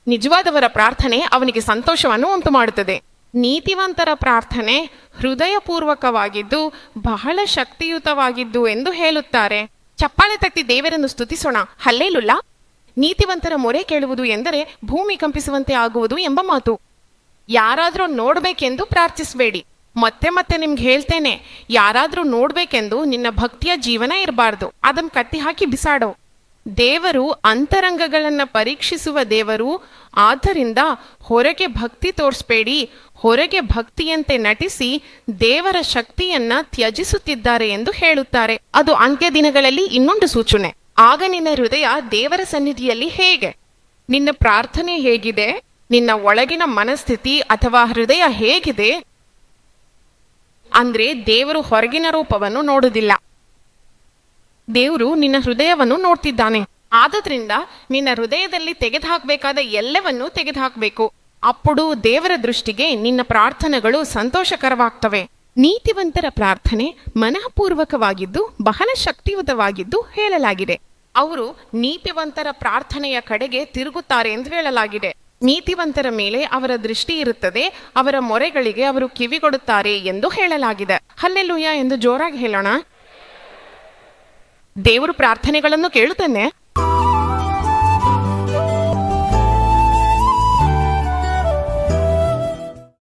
ನಿಜವಾದವರ ಪ್ರಾರ್ಥನೆ ಅವನಿಗೆ ಸಂತೋಷವನ್ನು ಉಂಟು ಮಾಡುತ್ತದೆ. ನೀತಿವಂತರ ಪ್ರಾರ್ಥನೆ ಹೃದಯಪೂರ್ವಕವಾಗಿದ್ದು ಬಹಳ ಶಕ್ತಿಯುತವಾಗಿದ್ದು ಎಂದು ಹೇಳುತ್ತಾರೆ. ಚಪ್ಪಾಳೆ ತಟ್ಟಿ ದೇವರನ್ನು ಸ್ತುತಿಸೋಣ. ಹಲ್ಲೇಲುಯ್ಯ. ನೀತಿವಂತರ ಮೊರೆ ಕೇಳುವುದು ಎಂದರೆ ಭೂಮಿ ಕಂಪಿಸುವಂತೆ ಆಗುವುದು ಎಂಬ ಮಾತು. ಯಾರಾದರೂ ನೋಡ್ಬೇಕೆಂದು ಪ್ರಾರ್ಥಿಸಬೇಡಿ. ಮತ್ತೆ ಮತ್ತೆ ನಿಮ್ಗೆ ಹೇಳ್ತೇನೆ, ಯಾರಾದ್ರೂ ನೋಡ್ಬೇಕೆಂದು ನಿನ್ನ ಭಕ್ತಿಯ ಜೀವನ ಇರಬಾರ್ದು. ಅದನ್ನ ಕಟ್ಟಿ ಹಾಕಿ ಬಿಸಾಡೋ. ದೇವರು ಅಂತರಂಗಗಳನ್ನ ಪರೀಕ್ಷಿಸುವ ದೇವರು. ಆದ್ದರಿಂದ ಹೊರಗೆ ಭಕ್ತಿ ತೋರಿಸ್ಬೇಡಿ. ಹೊರಗೆ ಭಕ್ತಿಯಂತೆ ನಟಿಸಿ ದೇವರ ಶಕ್ತಿಯನ್ನ ತ್ಯಜಿಸುತ್ತಿದ್ದಾರೆ ಎಂದು ಹೇಳುತ್ತಾರೆ. ಅದು ಅಂತ್ಯ ದಿನಗಳಲ್ಲಿ ಇನ್ನೊಂದು ಸೂಚನೆ. ಆಗ ನಿನ್ನ ಹೃದಯ ದೇವರ ಸನ್ನಿಧಿಯಲ್ಲಿ ಹೇಗೆ, ನಿನ್ನ ಪ್ರಾರ್ಥನೆ ಹೇಗಿದೆ, ನಿನ್ನ ಒಳಗಿನ ಮನಸ್ಥಿತಿ ಅಥವಾ ಹೃದಯ ಹೇಗಿದೆ ಅಂದ್ರೆ ದೇವರು ಹೊರಗಿನ ರೂಪವನ್ನು ನೋಡುವುದಿಲ್ಲ. ದೇವರು ನಿನ್ನ ಹೃದಯವನ್ನು ನೋಡ್ತಿದ್ದಾನೆ. ಆದ್ರಿಂದ ನಿನ್ನ ಹೃದಯದಲ್ಲಿ ತೆಗೆದುಹಾಕಬೇಕಾದ ಎಲ್ಲವನ್ನೂ ತೆಗೆದುಹಾಕಬೇಕು. ಅప్పుడు ದೇವರ ದೃಷ್ಟಿಗೆ ನಿನ್ನ ಪ್ರಾರ್ಥನೆಗಳು ಸಂತೋಷಕರವಾಗ್ತವೆ. ನೀತಿವಂತರ ಪ್ರಾರ್ಥನೆ ಮನಃಪೂರ್ವಕವಾಗಿದ್ದು ಬಹಳ ಶಕ್ತಿಯುತವಾಗಿದ್ದು ಹೇಳಲಾಗಿದೆ. ಅವರು ನೀತಿವಂತರ ಪ್ರಾರ್ಥನೆಯ ಕಡೆಗೆ ತಿರುಗುತ್ತಾರೆ ಎಂದು ಹೇಳಲಾಗಿದೆ. ನೀತಿವಂತರ ಮೇಲೆ ಅವರ ದೃಷ್ಟಿ ಇರುತ್ತದೆ, ಅವರ ಮೊರೆಗಳಿಗೆ ಅವರು ಕಿವಿಗೊಡುತ್ತಾರೆ ಎಂದು ಹೇಳಲಾಗಿದೆ. ಹಲ್ಲೆಲೂಯಾ ಎಂದು ಜೋರಾಗಿ ಹೇಳೋಣ. ದೇವರು ಪ್ರಾರ್ಥನೆಗಳನ್ನು ಕೇಳುತ್ತಾನೆ.